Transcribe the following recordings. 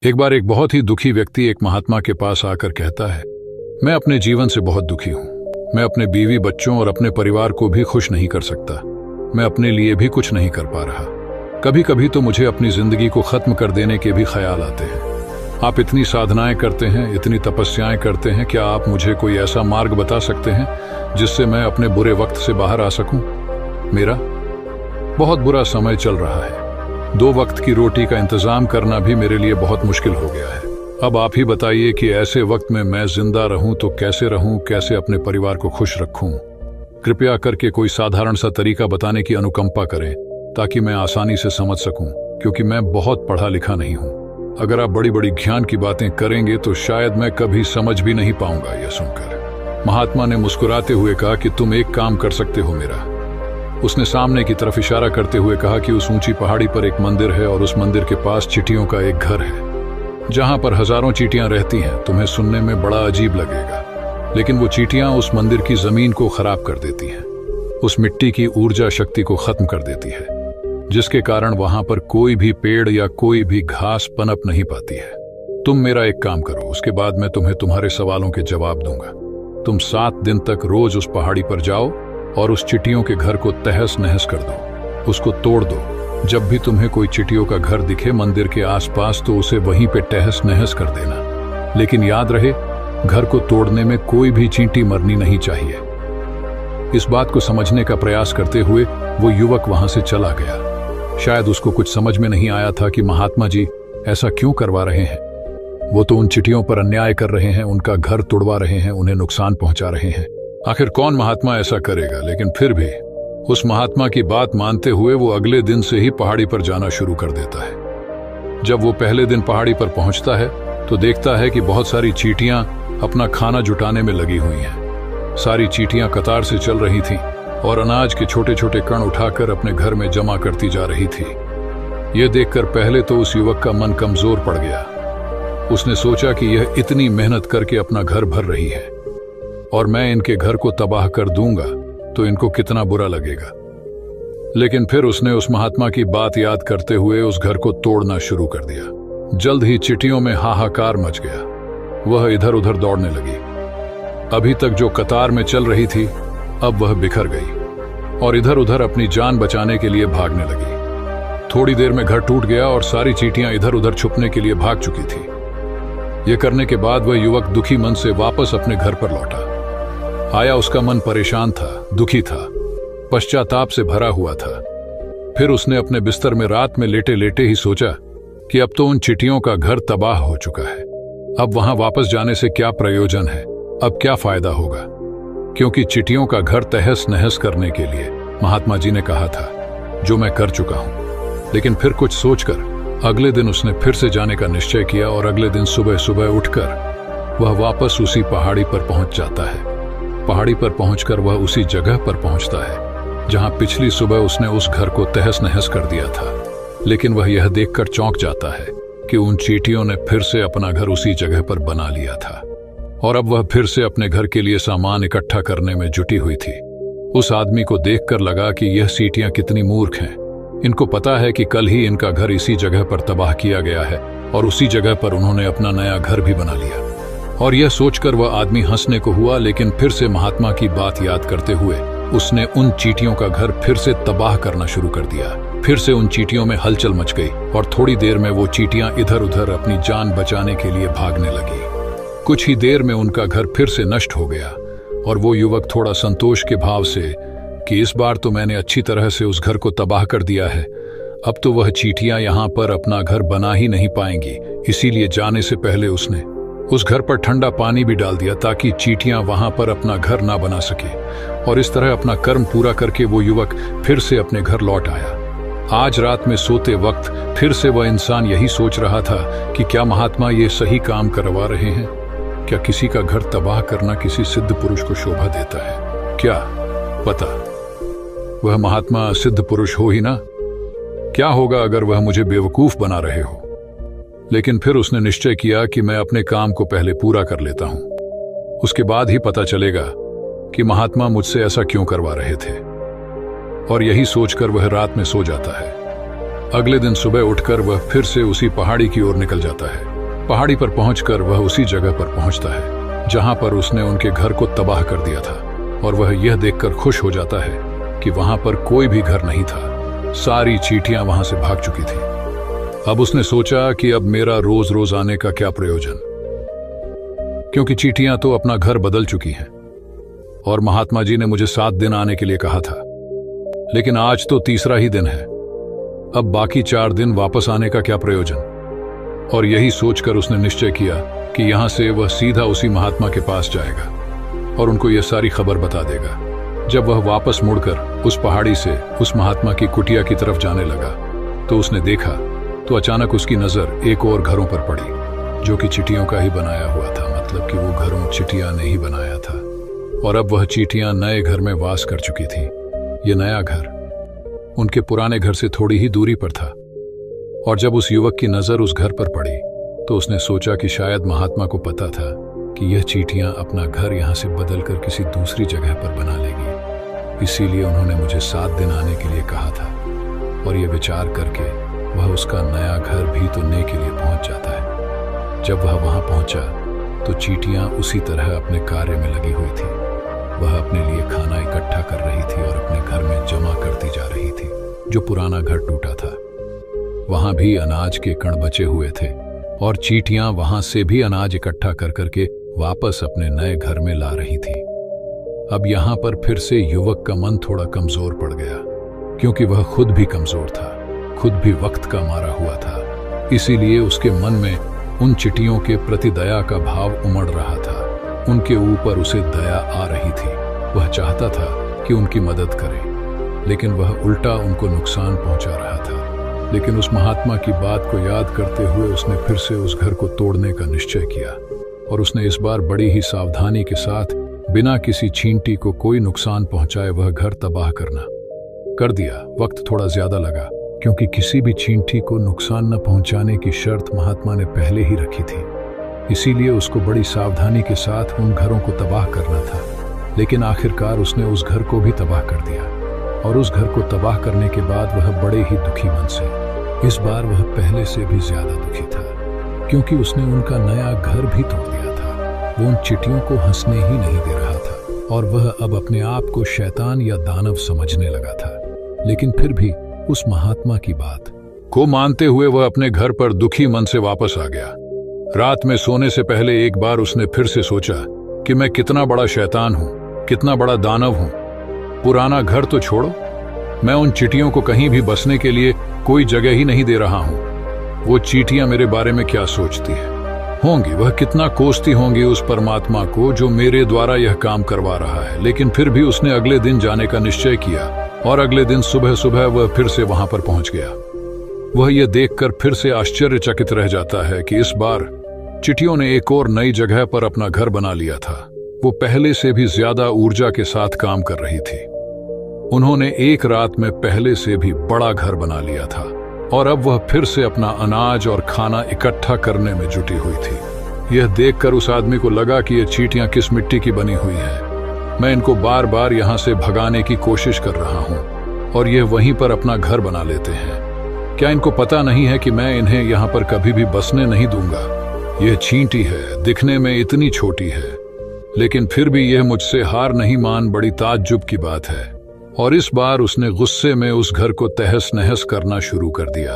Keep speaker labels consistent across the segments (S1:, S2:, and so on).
S1: एक बार एक बहुत ही दुखी व्यक्ति एक महात्मा के पास आकर कहता है, मैं अपने जीवन से बहुत दुखी हूं। मैं अपने बीवी बच्चों और अपने परिवार को भी खुश नहीं कर सकता। मैं अपने लिए भी कुछ नहीं कर पा रहा। कभी कभी तो मुझे अपनी जिंदगी को खत्म कर देने के भी ख्याल आते हैं। आप इतनी साधनाएं करते हैं, इतनी तपस्याएं करते हैं, क्या आप मुझे कोई ऐसा मार्ग बता सकते हैं जिससे मैं अपने बुरे वक्त से बाहर आ सकूं? मेरा बहुत बुरा समय चल रहा है। 2 वक्त की रोटी का इंतजाम करना भी मेरे लिए बहुत मुश्किल हो गया है। अब आप ही बताइए कि ऐसे वक्त में मैं जिंदा रहूं तो कैसे रहूं, कैसे अपने परिवार को खुश रखूं? कृपया करके कोई साधारण सा तरीका बताने की अनुकंपा करें ताकि मैं आसानी से समझ सकूं, क्योंकि मैं बहुत पढ़ा लिखा नहीं हूं। अगर आप बड़ी बड़ी ज्ञान की बातें करेंगे तो शायद मैं कभी समझ भी नहीं पाऊंगा। यह सुनकर महात्मा ने मुस्कुराते हुए कहा कि तुम एक काम कर सकते हो मेरा। उसने सामने की तरफ इशारा करते हुए कहा कि उस ऊंची पहाड़ी पर एक मंदिर है और उस मंदिर के पास चींटियों का एक घर है जहां पर हजारों चींटियां रहती हैं। तुम्हें सुनने में बड़ा अजीब लगेगा, लेकिन वो चींटियां उस मंदिर की जमीन को खराब कर देती हैं, उस मिट्टी की ऊर्जा शक्ति को खत्म कर देती है, जिसके कारण वहां पर कोई भी पेड़ या कोई भी घास पनप नहीं पाती है। तुम मेरा एक काम करो, उसके बाद मैं तुम्हें तुम्हारे सवालों के जवाब दूंगा। तुम 7 दिन तक रोज उस पहाड़ी पर जाओ और उस चिटियों के घर को तहस नहस कर दो, उसको तोड़ दो। जब भी तुम्हें कोई चिटियों का घर दिखे मंदिर के आसपास तो उसे वहीं पे तहस नहस कर देना, लेकिन याद रहे घर को तोड़ने में कोई भी चींटी मरनी नहीं चाहिए। इस बात को समझने का प्रयास करते हुए वो युवक वहां से चला गया। शायद उसको कुछ समझ में नहीं आया था कि महात्मा जी ऐसा क्यों करवा रहे हैं। वो तो उन चिटियों पर अन्याय कर रहे हैं, उनका घर तोड़वा रहे हैं, उन्हें नुकसान पहुंचा रहे हैं। आखिर कौन महात्मा ऐसा करेगा? लेकिन फिर भी उस महात्मा की बात मानते हुए वो अगले दिन से ही पहाड़ी पर जाना शुरू कर देता है। जब वो पहले दिन पहाड़ी पर पहुंचता है तो देखता है कि बहुत सारी चींटियां अपना खाना जुटाने में लगी हुई हैं। सारी चींटियां कतार से चल रही थीं और अनाज के छोटे छोटे कण उठाकर अपने घर में जमा करती जा रही थी। यह देखकर पहले तो उस युवक का मन कमजोर पड़ गया। उसने सोचा कि यह इतनी मेहनत करके अपना घर भर रही है और मैं इनके घर को तबाह कर दूंगा तो इनको कितना बुरा लगेगा। लेकिन फिर उसने उस महात्मा की बात याद करते हुए उस घर को तोड़ना शुरू कर दिया। जल्द ही चिटियों में हाहाकार मच गया। वह इधर उधर दौड़ने लगी। अभी तक जो कतार में चल रही थी अब वह बिखर गई और इधर उधर अपनी जान बचाने के लिए भागने लगी। थोड़ी देर में घर टूट गया और सारी चींटियां इधर उधर छुपने के लिए भाग चुकी थी। यह करने के बाद वह युवक दुखी मन से वापस अपने घर पर लौटा। आया उसका मन परेशान था, दुखी था, पश्चाताप से भरा हुआ था। फिर उसने अपने बिस्तर में रात में लेटे लेटे ही सोचा कि अब तो उन चिटियों का घर तबाह हो चुका है। अब वहां वापस जाने से क्या प्रयोजन है, अब क्या फायदा होगा, क्योंकि चिटियों का घर तहस नहस करने के लिए महात्मा जी ने कहा था, जो मैं कर चुका हूं। लेकिन फिर कुछ सोचकर अगले दिन उसने फिर से जाने का निश्चय किया और अगले दिन सुबह सुबह उठकर वह वापस उसी पहाड़ी पर पहुंच जाता है। पहाड़ी पर पहुंचकर वह उसी जगह पर पहुंचता है जहां पिछली सुबह उसने उस घर को तहस नहस कर दिया था। लेकिन वह यह देखकर चौंक जाता है कि उन चींटियों ने फिर से अपना घर उसी जगह पर बना लिया था और अब वह फिर से अपने घर के लिए सामान इकट्ठा करने में जुटी हुई थी। उस आदमी को देखकर लगा कि यह चींटियां कितनी मूर्ख हैं। इनको पता है कि कल ही इनका घर इसी जगह पर तबाह किया गया है और उसी जगह पर उन्होंने अपना नया घर भी बना लिया। और यह सोचकर वह आदमी हंसने को हुआ, लेकिन फिर से महात्मा की बात याद करते हुए उसने उन चींटियों का घर फिर से तबाह करना शुरू कर दिया। फिर से उन चींटियों में हलचल मच गई और थोड़ी देर में वो चींटियां इधर उधर अपनी जान बचाने के लिए भागने लगी। कुछ ही देर में उनका घर फिर से नष्ट हो गया और वो युवक थोड़ा संतोष के भाव से कि इस बार तो मैंने अच्छी तरह से उस घर को तबाह कर दिया है, अब तो वह चींटियां यहाँ पर अपना घर बना ही नहीं पाएंगी। इसीलिए जाने से पहले उसने उस घर पर ठंडा पानी भी डाल दिया ताकि चींटियां वहां पर अपना घर ना बना सके। और इस तरह अपना कर्म पूरा करके वो युवक फिर से अपने घर लौट आया। आज रात में सोते वक्त फिर से वह इंसान यही सोच रहा था कि क्या महात्मा ये सही काम करवा रहे हैं? क्या किसी का घर तबाह करना किसी सिद्ध पुरुष को शोभा देता है? क्या पता वह महात्मा सिद्ध पुरुष हो ही ना। क्या होगा अगर वह मुझे बेवकूफ बना रहे हो? लेकिन फिर उसने निश्चय किया कि मैं अपने काम को पहले पूरा कर लेता हूं, उसके बाद ही पता चलेगा कि महात्मा मुझसे ऐसा क्यों करवा रहे थे। और यही सोचकर वह रात में सो जाता है। अगले दिन सुबह उठकर वह फिर से उसी पहाड़ी की ओर निकल जाता है। पहाड़ी पर पहुंचकर वह उसी जगह पर पहुंचता है जहां पर उसने उनके घर को तबाह कर दिया था, और वह यह देखकर खुश हो जाता है कि वहां पर कोई भी घर नहीं था। सारी चींटियां वहां से भाग चुकी थी। अब उसने सोचा कि अब मेरा रोज रोज आने का क्या प्रयोजन, क्योंकि चींटियां तो अपना घर बदल चुकी हैं और महात्मा जी ने मुझे 7 दिन आने के लिए कहा था, लेकिन आज तो तीसरा ही दिन है। अब बाकी 4 दिन वापस आने का क्या प्रयोजन। और यही सोचकर उसने निश्चय किया कि यहां से वह सीधा उसी महात्मा के पास जाएगा और उनको यह सारी खबर बता देगा। जब वह वापस मुड़कर उस पहाड़ी से उस महात्मा की कुटिया की तरफ जाने लगा तो उसने देखा तो अचानक उसकी नजर एक और घरों पर पड़ी जो कि चींटियों का ही बनाया हुआ था। मतलब कि वो घरों चींटियां ने ही बनाया था, और अब वह चींटियां नए घर में वास कर चुकी थी। ये नया घर उनके पुराने घर से थोड़ी ही दूरी पर था, और जब उस युवक की नजर उस घर पर पड़ी तो उसने सोचा कि शायद महात्मा को पता था कि यह चींटियां अपना घर यहां से बदलकर किसी दूसरी जगह पर बना लेगी, इसीलिए उन्होंने मुझे 7 दिन आने के लिए कहा था। और यह विचार करके वह उसका नया घर भी तोड़ने के लिए पहुंच जाता है। जब वह वहां पहुंचा तो चींटियां उसी तरह अपने कार्य में लगी हुई थी। वह अपने लिए खाना इकट्ठा कर रही थी और अपने घर में जमा करती जा रही थी। जो पुराना घर टूटा था वहां भी अनाज के कण बचे हुए थे, और चींटियां वहां से भी अनाज इकट्ठा कर करके वापस अपने नए घर में ला रही थी। अब यहां पर फिर से युवक का मन थोड़ा कमजोर पड़ गया, क्योंकि वह खुद भी कमजोर था, खुद भी वक्त का मारा हुआ था। इसीलिए उसके मन में उन चींटियों के प्रति दया का भाव उमड़ रहा था। उनके ऊपर उसे दया आ रही थी। वह चाहता था कि उनकी मदद करे, लेकिन वह उल्टा उनको नुकसान पहुंचा रहा था। लेकिन उस महात्मा की बात को याद करते हुए उसने फिर से उस घर को तोड़ने का निश्चय किया, और उसने इस बार बड़ी ही सावधानी के साथ बिना किसी चींटी को कोई नुकसान पहुंचाए वह घर तबाह करना कर दिया। वक्त थोड़ा ज्यादा लगा, क्योंकि किसी भी चींटी को नुकसान न पहुंचाने की शर्त महात्मा ने पहले ही रखी थी। इसीलिए उसको बड़ी सावधानी के साथ उन घरों को तबाह करना था। लेकिन आखिरकार उसने उस घर को भी तबाह कर दिया, और उस घर को तबाह करने के बाद वह बड़े ही दुखी मन से, इस बार वह पहले से भी ज्यादा दुखी था, क्योंकि उसने उनका नया घर भी तोड़ दिया था। वो उन चींटियों को हंसने ही नहीं दे रहा था, और वह अब अपने आप को शैतान या दानव समझने लगा था। लेकिन फिर भी उस महात्मा की बात को मानते हुए वह अपने घर पर दुखी मन से वापस आ गया। रात में सोने से पहले एक बार उसने फिर से सोचा कि मैं कितना बड़ा शैतान हूं, कितना बड़ा दानव हूं। पुराना घर तो छोड़ो, मैं उन चींटियों को कहीं भी बसने के लिए कोई जगह ही नहीं दे रहा हूं। वो चींटियां मेरे बारे में क्या सोचती है होंगी, वह कितना कोसती होंगी उस परमात्मा को जो मेरे द्वारा यह काम करवा रहा है। लेकिन फिर भी उसने अगले दिन जाने का निश्चय किया, और अगले दिन सुबह सुबह वह फिर से वहां पर पहुंच गया। वह यह देखकर फिर से आश्चर्यचकित रह जाता है कि इस बार चींटियों ने एक और नई जगह पर अपना घर बना लिया था। वो पहले से भी ज्यादा ऊर्जा के साथ काम कर रही थी। उन्होंने एक रात में पहले से भी बड़ा घर बना लिया था, और अब वह फिर से अपना अनाज और खाना इकट्ठा करने में जुटी हुई थी। यह देखकर उस आदमी को लगा कि ये चींटियां किस मिट्टी की बनी हुई हैं। मैं इनको बार बार यहाँ से भगाने की कोशिश कर रहा हूँ, और ये वहीं पर अपना घर बना लेते हैं। क्या इनको पता नहीं है कि मैं इन्हें यहाँ पर कभी भी बसने नहीं दूंगा। यह चींटी है, दिखने में इतनी छोटी है, लेकिन फिर भी यह मुझसे हार नहीं मान। बड़ी ताज्जुब की बात है। और इस बार उसने गुस्से में उस घर को तहस नहस करना शुरू कर दिया।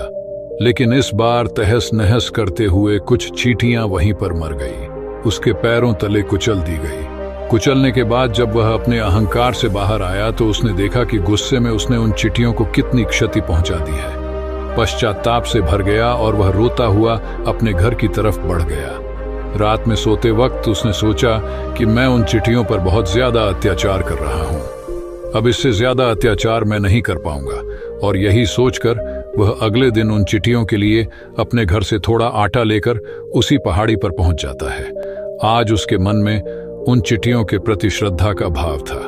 S1: लेकिन इस बार तहस नहस करते हुए कुछ चींटियां वहीं पर मर गई, उसके पैरों तले कुचल दी गई। कुचलने के बाद जब वह अपने अहंकार से बाहर आया तो उसने देखा कि गुस्से में उसने उन चींटियों को कितनी क्षति पहुंचा दी है। पश्चाताप से भर गया और वह रोता हुआ अपने घर की तरफ बढ़ गया। रात में सोते वक्त उसने सोचा कि मैं उन चींटियों पर बहुत ज्यादा अत्याचार कर रहा हूं, अब इससे ज्यादा अत्याचार मैं नहीं कर पाऊंगा। और यही सोचकर वह अगले दिन उन चींटियों के लिए अपने घर से थोड़ा आटा लेकर उसी पहाड़ी पर पहुंच जाता है। आज उसके मन में उन चींटियों के प्रति श्रद्धा का भाव था,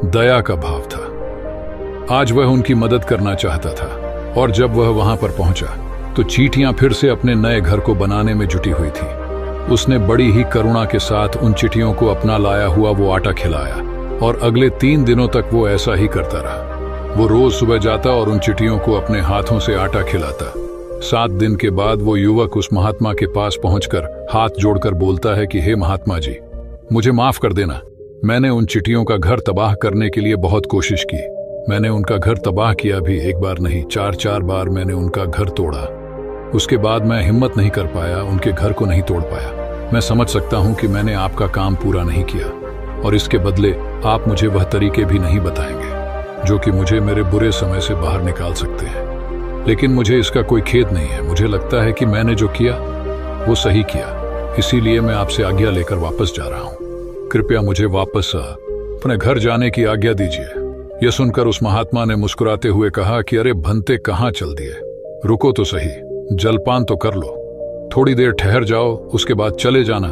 S1: दया का भाव था। आज वह उनकी मदद करना चाहता था। और जब वह वहां पर पहुंचा तो चींटियां फिर से अपने नए घर को बनाने में जुटी हुई थी। उसने बड़ी ही करुणा के साथ उन चींटियों को अपना लाया हुआ वो आटा खिलाया, और अगले 3 दिनों तक वो ऐसा ही करता रहा। वो रोज सुबह जाता और उन चींटियों को अपने हाथों से आटा खिलाता। 7 दिन के बाद वो युवक उस महात्मा के पास पहुंचकर हाथ जोड़कर बोलता है कि हे महात्मा जी, मुझे माफ कर देना। मैंने उन चिटियों का घर तबाह करने के लिए बहुत कोशिश की। मैंने उनका घर तबाह किया भी, एक बार नहीं 4 बार मैंने उनका घर तोड़ा। उसके बाद मैं हिम्मत नहीं कर पाया, उनके घर को नहीं तोड़ पाया। मैं समझ सकता हूं कि मैंने आपका काम पूरा नहीं किया और इसके बदले आप मुझे वह तरीके भी नहीं बताएंगे जो कि मुझे मेरे बुरे समय से बाहर निकाल सकते हैं। लेकिन मुझे इसका कोई खेद नहीं है। मुझे लगता है कि मैंने जो किया वो सही किया, इसीलिए मैं आपसे आज्ञा लेकर वापस जा रहा हूं। कृपया मुझे वापस अपने घर जाने की आज्ञा दीजिए। यह सुनकर उस महात्मा ने मुस्कुराते हुए कहा कि अरे भंते, कहां चल दिए? रुको तो सही, जलपान तो कर लो, थोड़ी देर ठहर जाओ, उसके बाद चले जाना।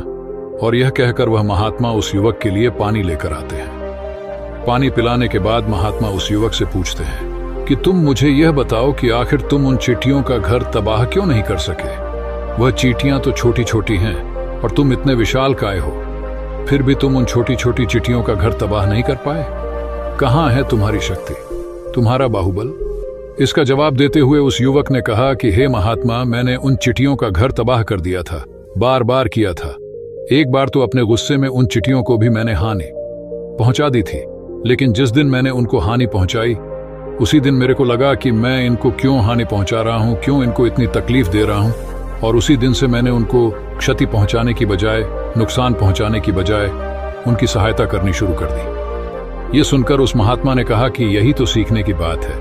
S1: और यह कहकर वह महात्मा उस युवक के लिए पानी लेकर आते हैं। पानी पिलाने के बाद महात्मा उस युवक से पूछते हैं कि तुम मुझे यह बताओ कि आखिर तुम उन चींटियों का घर तबाह क्यों नहीं कर सके? वह चींटियां तो छोटी छोटी हैं और तुम इतने विशाल काय हो, फिर भी तुम उन छोटी छोटी चींटियों का घर तबाह नहीं कर पाए। कहां है तुम्हारी शक्ति, तुम्हारा बाहुबल? इसका जवाब देते हुए उस युवक ने कहा कि हे महात्मा, मैंने उन चिटियों का घर तबाह कर दिया था, बार बार किया था। एक बार तो अपने गुस्से में उन चिटियों को भी मैंने हानि पहुंचा दी थी, लेकिन जिस दिन मैंने उनको हानि पहुंचाई उसी दिन मेरे को लगा कि मैं इनको क्यों हानि पहुंचा रहा हूं, क्यों इनको इतनी तकलीफ दे रहा हूं, और उसी दिन से मैंने उनको क्षति पहुंचाने की बजाय, नुकसान पहुंचाने की बजाय उनकी सहायता करनी शुरू कर दी। ये सुनकर उस महात्मा ने कहा कि यही तो सीखने की बात है।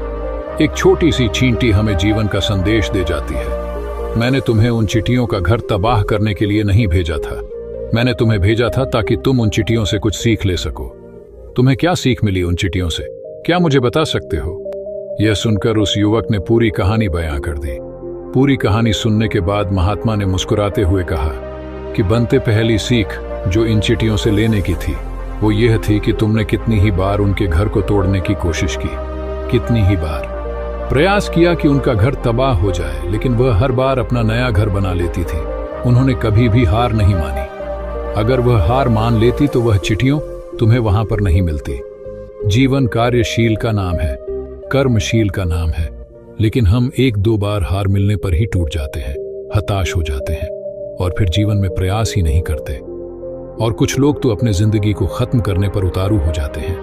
S1: एक छोटी सी चींटी हमें जीवन का संदेश दे जाती है। मैंने तुम्हें उन चिटियों का घर तबाह करने के लिए नहीं भेजा था, मैंने तुम्हें भेजा था ताकि तुम उन चिटियों से कुछ सीख ले सको। तुम्हें क्या सीख मिली उन चिटियों से, क्या मुझे बता सकते हो? यह सुनकर उस युवक ने पूरी कहानी बयां कर दी। पूरी कहानी सुनने के बाद महात्मा ने मुस्कुराते हुए कहा कि बनते, पहली सीख जो इन चिटियों से लेने की थी वो यह थी कि तुमने कितनी ही बार उनके घर को तोड़ने की कोशिश की, कितनी ही बार प्रयास किया कि उनका घर तबाह हो जाए, लेकिन वह हर बार अपना नया घर बना लेती थी। उन्होंने कभी भी हार नहीं मानी। अगर वह हार मान लेती तो वह चिटियों तुम्हें वहां पर नहीं मिलती। जीवन कार्यशील का नाम है, कर्मशील का नाम है, लेकिन हम 1-2 बार हार मिलने पर ही टूट जाते हैं, हताश हो जाते हैं और फिर जीवन में प्रयास ही नहीं करते। और कुछ लोग तो अपने जिंदगी को खत्म करने पर उतारू हो जाते हैं।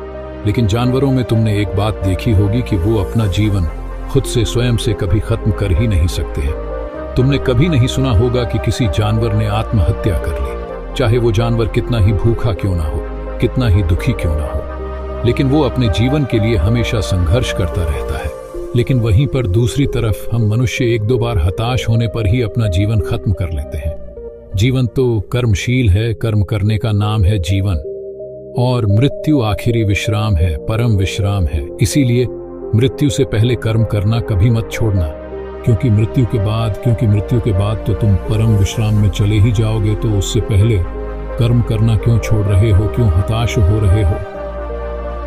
S1: लेकिन जानवरों में तुमने एक बात देखी होगी कि वो अपना जीवन खुद से, स्वयं से कभी खत्म कर ही नहीं सकते हैं। तुमने कभी नहीं सुना होगा कि किसी जानवर ने आत्महत्या कर ली, चाहे वो जानवर कितना ही भूखा क्यों ना हो, कितना ही दुखी क्यों ना हो, लेकिन वो अपने जीवन के लिए हमेशा संघर्ष करता रहता है। लेकिन वहीं पर दूसरी तरफ हम मनुष्य 1-2 बार हताश होने पर ही अपना जीवन खत्म कर लेते हैं। जीवन तो कर्मशील है, कर्म करने का नाम है जीवन, और मृत्यु आखिरी विश्राम है, परम विश्राम है। इसीलिए मृत्यु से पहले कर्म करना कभी मत छोड़ना, क्योंकि मृत्यु के बाद तो तुम परम विश्राम में चले ही जाओगे। तो उससे पहले कर्म करना क्यों छोड़ रहे हो, क्यों हताश हो रहे हो?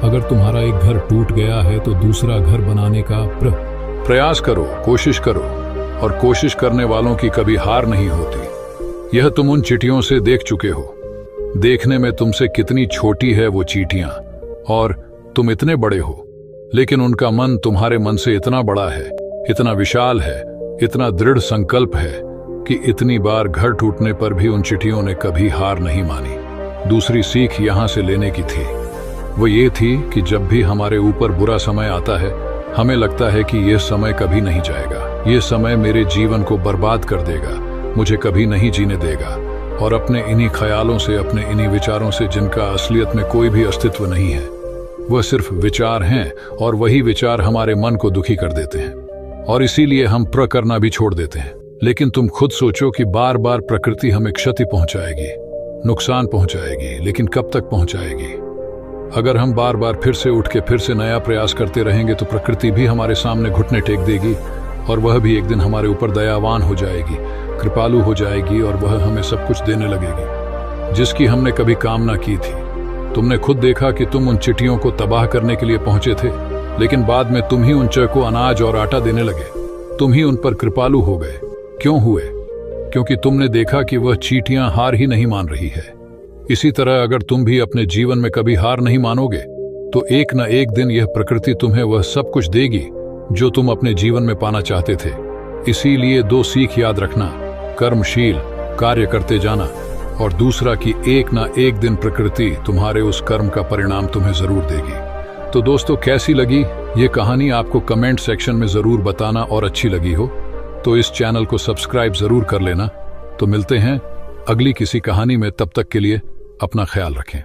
S1: अगर तुम्हारा एक घर टूट गया है तो दूसरा घर बनाने का प्रयास करो, कोशिश करो, और कोशिश करने वालों की कभी हार नहीं होती। यह तुम उन चिटियों से देख चुके हो। देखने में तुमसे कितनी छोटी है वो चींटियां और तुम इतने बड़े हो, लेकिन उनका मन तुम्हारे मन से इतना बड़ा है, इतना विशाल है, इतना दृढ़ संकल्प है कि इतनी बार घर टूटने पर भी उन चिटियों ने कभी हार नहीं मानी। दूसरी सीख यहां से लेने की थी, वो ये थी कि जब भी हमारे ऊपर बुरा समय आता है, हमें लगता है कि यह समय कभी नहीं जाएगा, यह समय मेरे जीवन को बर्बाद कर देगा, मुझे कभी नहीं जीने देगा। और अपने इन्हीं ख्यालों से, अपने इन्हीं विचारों से, जिनका असलियत में कोई भी अस्तित्व नहीं है, वह सिर्फ विचार हैं, और वही विचार हमारे मन को दुखी कर देते हैं और इसीलिए हम करना भी छोड़ देते हैं। लेकिन तुम खुद सोचो कि बार बार प्रकृति हमें क्षति पहुंचाएगी, नुकसान पहुंचाएगी, लेकिन कब तक पहुंचाएगी? अगर हम बार बार फिर से उठ के फिर से नया प्रयास करते रहेंगे तो प्रकृति भी हमारे सामने घुटने टेक देगी और वह भी एक दिन हमारे ऊपर दयावान हो जाएगी, कृपालु हो जाएगी, और वह हमें सब कुछ देने लगेगी जिसकी हमने कभी कामना की थी। तुमने खुद देखा कि तुम उन चिटियों को तबाह करने के लिए पहुंचे थे, लेकिन बाद में तुम ही उन को अनाज और आटा देने लगे, तुम ही उन पर कृपालु हो गए। क्यों हुए? क्योंकि तुमने देखा कि वह चींटियां हार ही नहीं मान रही है। इसी तरह अगर तुम भी अपने जीवन में कभी हार नहीं मानोगे तो एक न एक दिन यह प्रकृति तुम्हें वह सब कुछ देगी जो तुम अपने जीवन में पाना चाहते थे। इसीलिए 2 सीख याद रखना, कर्मशील कार्य करते जाना, और दूसरा कि एक ना एक दिन प्रकृति तुम्हारे उस कर्म का परिणाम तुम्हें जरूर देगी। तो दोस्तों, कैसी लगी ये कहानी आपको कमेंट सेक्शन में जरूर बताना, और अच्छी लगी हो तो इस चैनल को सब्सक्राइब जरूर कर लेना। तो मिलते हैं अगली किसी कहानी में, तब तक के लिए अपना ख्याल रखें।